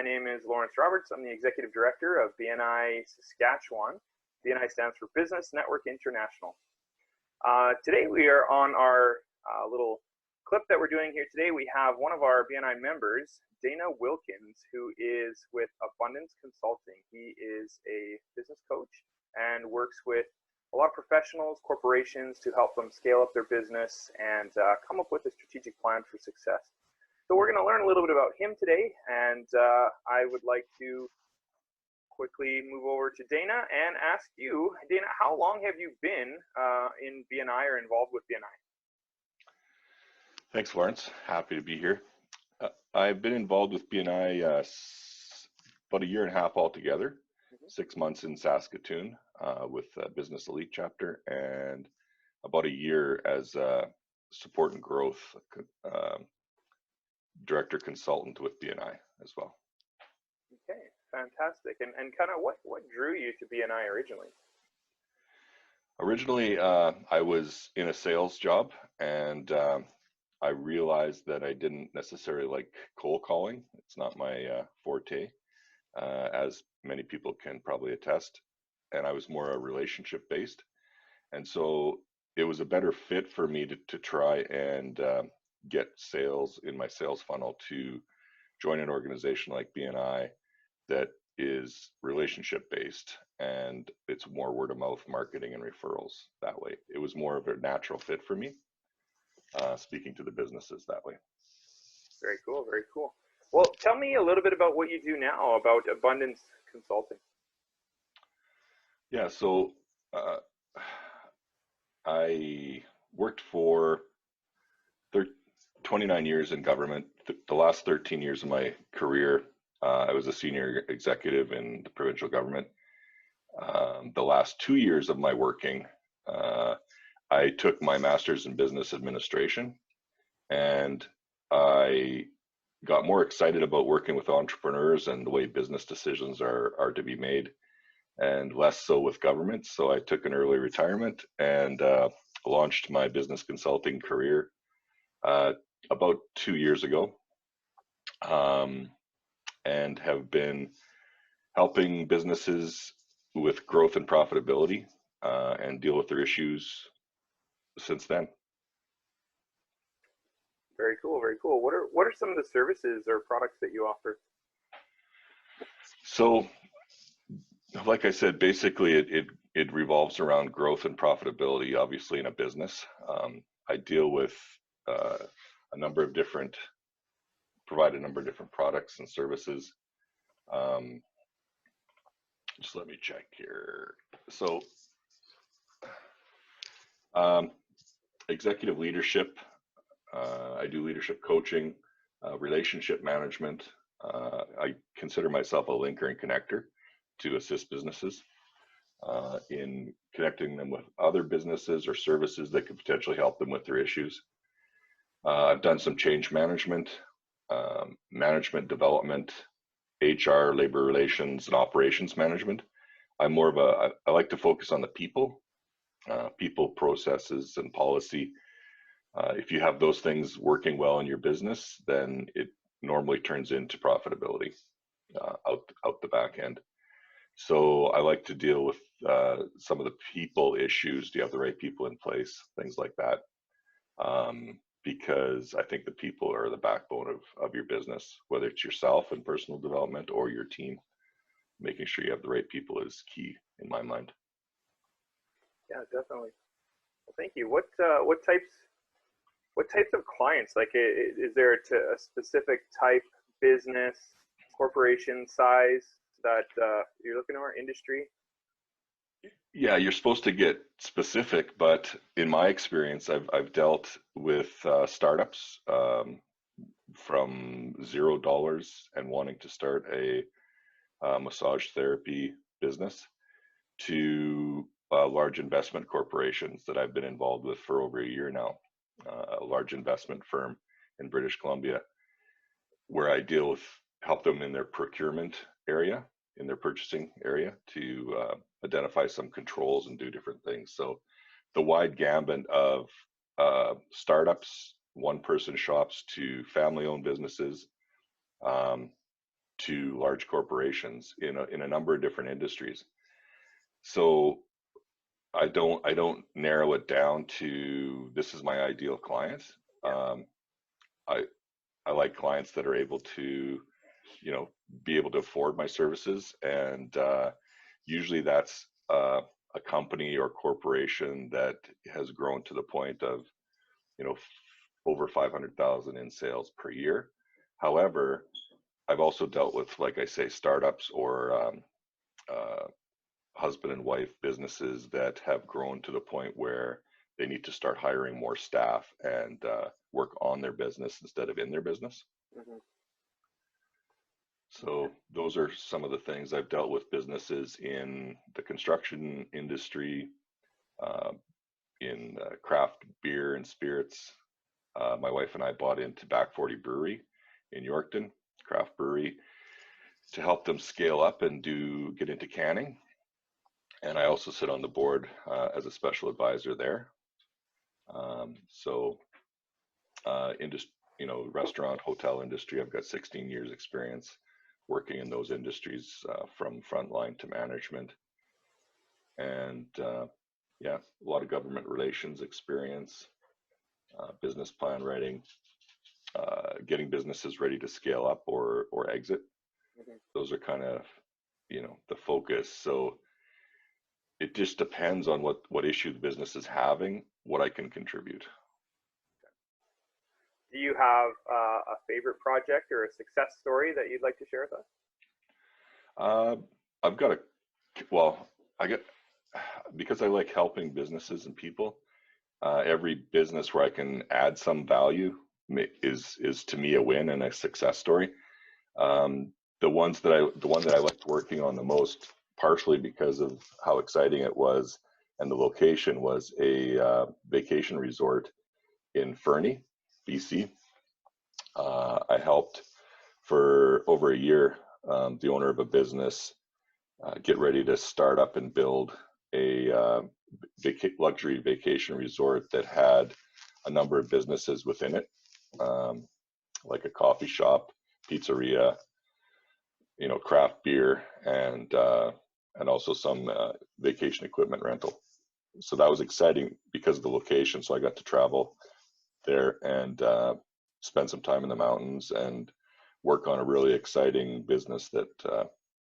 name is Lawrence Roberts. I'm the Executive Director of BNI Saskatchewan. BNI stands for Business Network International. Today we are on our little clip that we're doing here today. We have one of our BNI members, Dana Wilkins, who is with Abundance Consulting. He is a business coach and works with a lot of professionals, corporations to help them scale up their business and come up with a strategic plan for success. So we're going to learn a little bit about him today, and I would like to quickly move over to Dana and ask you, Dana, how long have you been in BNI or involved with BNI? Thanks, Lawrence. Happy to be here. I've been involved with BNI about a year and a half altogether, 6 months in Saskatoon with Business Elite Chapter, and about a year as support and growth director consultant with BNI as well. Okay, fantastic. And kind of what drew you to BNI originally? Originally, I was in a sales job, and I realized that I didn't necessarily like cold calling. It's not my forte, as many people can probably attest. And I was more a relationship based. And so it was a better fit for me to try and get sales in my sales funnel to join an organization like BNI that is relationship based, and it's more word of mouth marketing and referrals that way. It was more of a natural fit for me, speaking to the businesses that way. Very cool, very cool. Well, tell me a little bit about what you do now, about Abundance Consulting. Yeah, so I worked for 29 years in government. The last 13 years of my career, I was a senior executive in the provincial government. The last 2 years of my working, I took my master's in business administration, and I got more excited about working with entrepreneurs and the way business decisions are to be made, and less so with government. So I took an early retirement and launched my business consulting career about 2 years ago, and have been helping businesses with growth and profitability and deal with their issues since then. Very cool, very cool. What are some of the services or products that you offer? So, like I said, basically it revolves around growth and profitability, obviously, in a business. I deal with provide a number of different products and services. Just let me check here. So, executive leadership, I do leadership coaching, relationship management. I consider myself a linker and connector to assist businesses in connecting them with other businesses or services that could potentially help them with their issues. I've done some change management, management development, HR, labor relations, and operations management. I'm more of I like to focus on the people, processes, and policy. If you have those things working well in your business, then it normally turns into profitability out the back end. So I like to deal with some of the people issues. Do you have the right people in place? Things like that. Because I think the people are the backbone of your business, whether it's yourself and personal development or your team. Making sure you have the right people is key in my mind. Yeah, definitely. Well, thank you. What types of clients? Like, is there a specific type, business, corporation size that you're looking at, or industry? Yeah, you're supposed to get specific, but in my experience, I've dealt with startups from $0 and wanting to start a massage therapy business to large investment corporations that I've been involved with for over a year now. A large investment firm in British Columbia, where I help them in their procurement area, in their purchasing area, to identify some controls and do different things. So the wide gambit of startups, one-person shops, to family-owned businesses, to large corporations in a number of different industries. So I don't narrow it down to this is my ideal client. I I like clients that are able to, be able to afford my services, and usually that's a company or corporation that has grown to the point of, over 500,000 in sales per year. However, I've also dealt with, like I say, startups or uh, husband and wife businesses that have grown to the point where they need to start hiring more staff and work on their business instead of in their business. Mm-hmm. So those are some of the things I've dealt with: businesses in the construction industry, uh, in craft beer and spirits. My wife and I bought into Back 40 Brewery in Yorkton, craft brewery, to help them scale up and get into canning. And I also sit on the board as a special advisor there. So industry, restaurant, hotel industry, I've got 16 years experience working in those industries, from frontline to management. And yeah, a lot of government relations experience, business plan writing, getting businesses ready to scale up or exit. Mm-hmm. Those are kind of, the focus. So it just depends on what issue the business is having, what I can contribute. Do you have a favorite project or a success story that you'd like to share with us? I've got well, because I like helping businesses and people, every business where I can add some value is to me a win and a success story. The one that I liked working on the most, partially because of how exciting it was and the location, was a vacation resort in Fernie, BC. I helped for over a year the owner of a business get ready to start up and build a luxury vacation resort that had a number of businesses within it, like a coffee shop, pizzeria, craft beer, and also some vacation equipment rental. So that was exciting because of the location. So I got to travel there and spend some time in the mountains and work on a really exciting business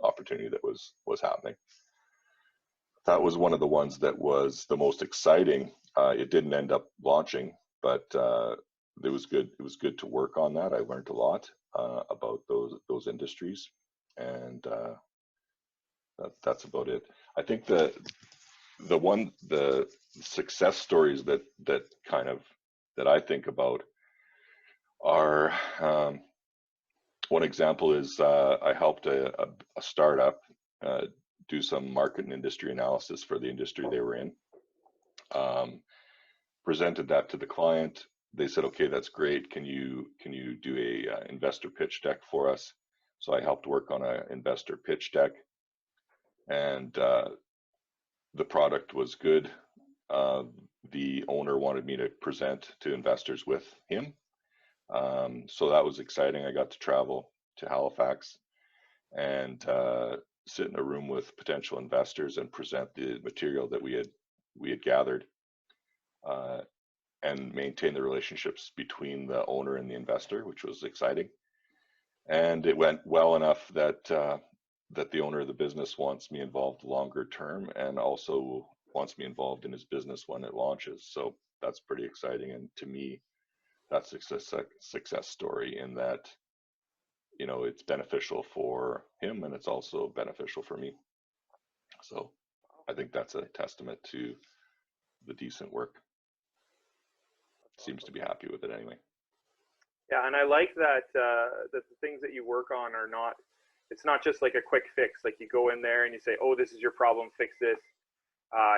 opportunity that was happening. That was one of the ones that was the most exciting. It didn't end up launching, but it was good. It was good to work on that. I learned a lot about those industries, and that's about it. I think the success stories that I think about are, one example is I helped a startup do some market and industry analysis for the industry they were in. Presented that to the client. They said, "Okay, that's great. Can you do a investor pitch deck for us?" So I helped work on an investor pitch deck, and the product was good. The owner wanted me to present to investors with him. So that was exciting. I got to travel to Halifax and sit in a room with potential investors and present the material that we had gathered, and maintain the relationships between the owner and the investor, which was exciting. And it went well enough that the owner of the business wants me involved longer term, and also wants me involved in his business when it launches. So that's pretty exciting. And to me, that's a success story in that, it's beneficial for him and it's also beneficial for me. So I think that's a testament to the decent work. Seems to be happy with it anyway. Yeah, and I like that that the things that you work on are not. It's not just like a quick fix. Like you go in there and you say, "Oh, this is your problem. Fix this."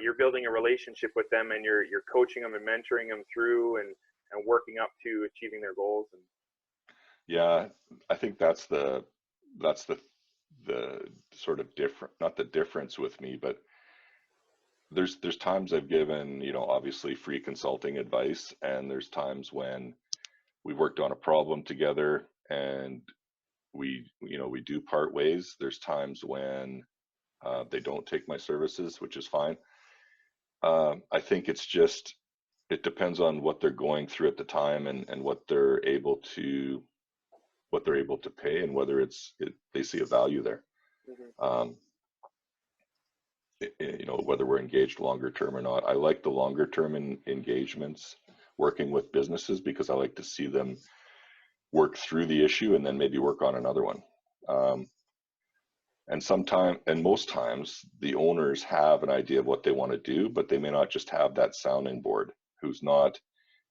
You're building a relationship with them, and you're coaching them and mentoring them through and working up to achieving their goals. And yeah, I think that's the sort of different, not the difference with me, but there's times I've given, obviously free consulting advice, and there's times when we worked on a problem together and we do part ways. There's times when they don't take my services, which is fine. I think it depends on what they're going through at the time, and what they're able to pay, and whether they see a value there. Mm-hmm. Whether we're engaged longer term or not. I like the longer term engagements working with businesses, because I like to see them work through the issue and then maybe work on another one. And most times the owners have an idea of what they want to do, but they may not just have that sounding board who's not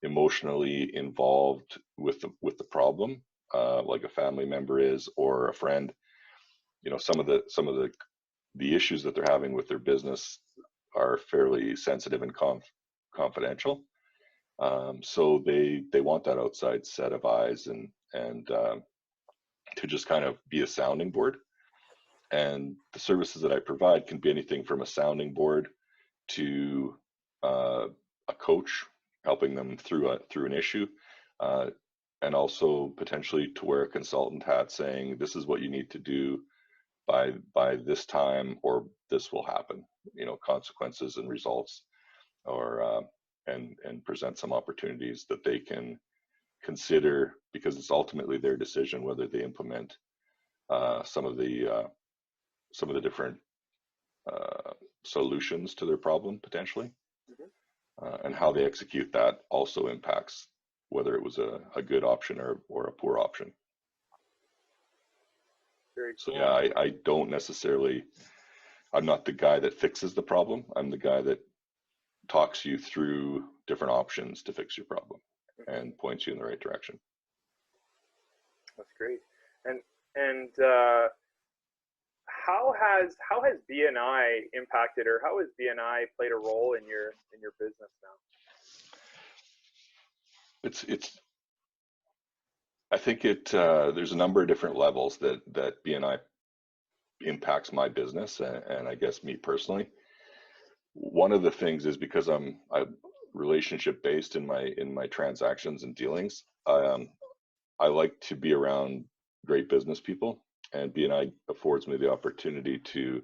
emotionally involved with the problem, like a family member is, or a friend. Some of the issues that they're having with their business are fairly sensitive and confidential. So they want that outside set of eyes, and to just kind of be a sounding board. And the services that I provide can be anything from a sounding board to a coach, helping them through an issue, and also potentially to wear a consultant hat, saying this is what you need to do by this time, or this will happen. Consequences and results, or and present some opportunities that they can consider, because it's ultimately their decision whether they implement some of the different solutions to their problem potentially. Mm-hmm. And how they execute that also impacts whether it was a good option or a poor option. Very So cool. yeah, I don't necessarily, I'm not the guy that fixes the problem. I'm the guy that talks you through different options to fix your problem and points you in the right direction. That's great. And how has BNI impacted, or how has BNI played a role in your business now? I think there's a number of different levels that BNI impacts my business, and I guess me personally. One of the things is because I'm relationship based in my transactions and dealings. I like to be around great business people, and BNI affords me the opportunity to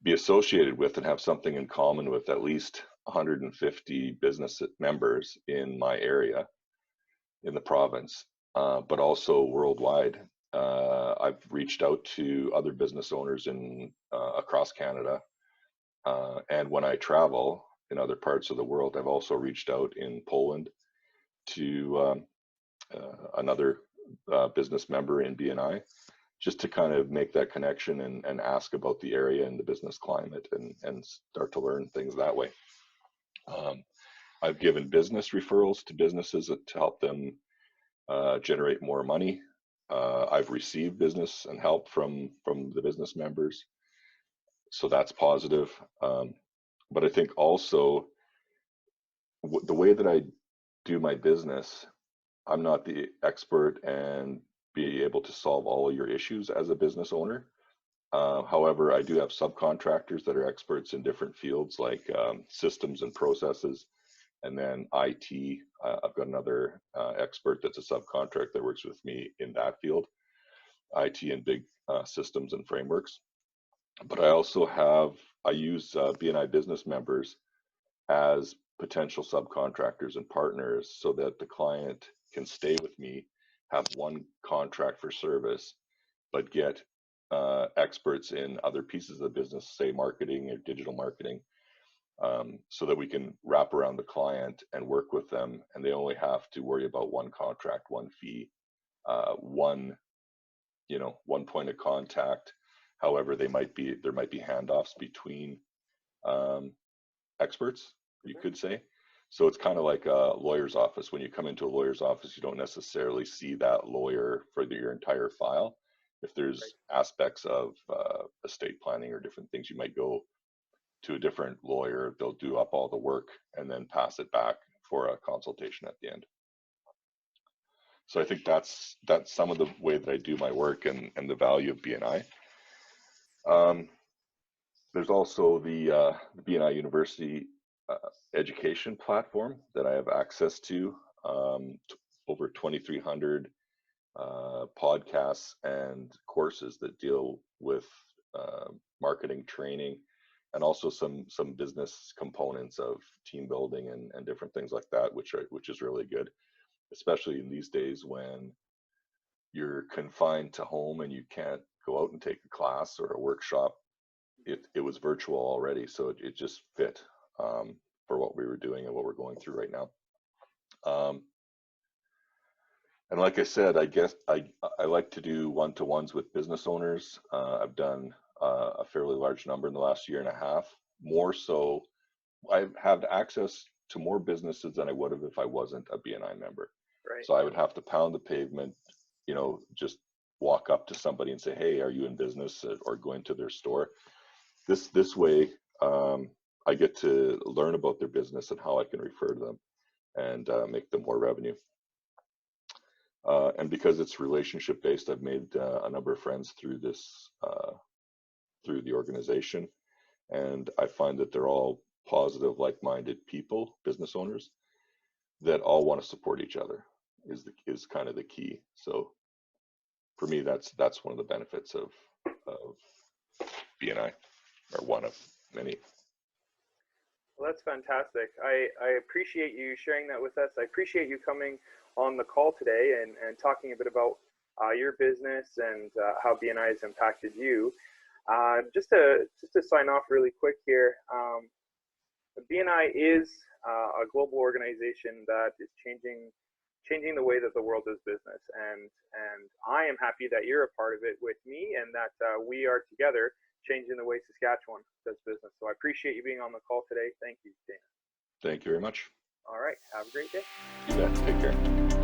be associated with and have something in common with at least 150 business members in my area, in the province, but also worldwide. I've reached out to other business owners across Canada, and when I travel in other parts of the world, I've also reached out in Poland to another business member in BNI, just to kind of make that connection and ask about the area and the business climate, and start to learn things that way. I've given business referrals to businesses to help them generate more money. I've received business and help from the business members, so that's positive. But I think also the way that I do my business, I'm not the expert and be able to solve all of your issues as a business owner. However, I do have subcontractors that are experts in different fields, like systems and processes. And then IT, I've got another expert that's a subcontract that works with me in that field, IT and big systems and frameworks. But I use BNI business members as potential subcontractors and partners, so that the client can stay with me, have one contract for service, but get experts in other pieces of the business, say marketing or digital marketing, so that we can wrap around the client and work with them, and they only have to worry about one contract, one fee, one point of contact. However, there might be handoffs between experts, you could say. So it's kind of like a lawyer's office. When you come into a lawyer's office, you don't necessarily see that lawyer for your entire file. If there's aspects of estate planning or different things, you might go to a different lawyer. They'll do up all the work and then pass it back for a consultation at the end. So I think that's some of the way that I do my work, and the value of BNI. There's also the BNI University education platform that I have access to. Over 2,300 podcasts and courses that deal with marketing training, and also some business components of team building and different things like that, which is really good, especially in these days when you're confined to home and you can't go out and take a class or a workshop. It was virtual already, so it just fit for what we were doing and what we're going through right now. And like I said, I guess I like to do one-to-ones with business owners. I've done a fairly large number in the last year and a half. More so, I've had access to more businesses than I would have if I wasn't a BNI member. Right. So I would have to pound the pavement, just walk up to somebody and say, "Hey, are you in business?" or go into their store. This way, I get to learn about their business and how I can refer to them and make them more revenue. And because it's relationship based, I've made a number of friends through this, through the organization, and I find that they're all positive, like-minded people, business owners, that all want to support each other. Is kind of the key. So for me, that's one of the benefits of BNI, or one of many. Well, that's fantastic. I appreciate you sharing that with us. I appreciate you coming on the call today and talking a bit about your business and how BNI has impacted you. Just to sign off really quick here, BNI is a global organization that is changing the way that the world does business, and I am happy that you're a part of it with me, and that we are together changing the way Saskatchewan does business. So I appreciate you being on the call today. Thank you, Dana. Thank you very much. All right. Have a great day. You bet. Take care.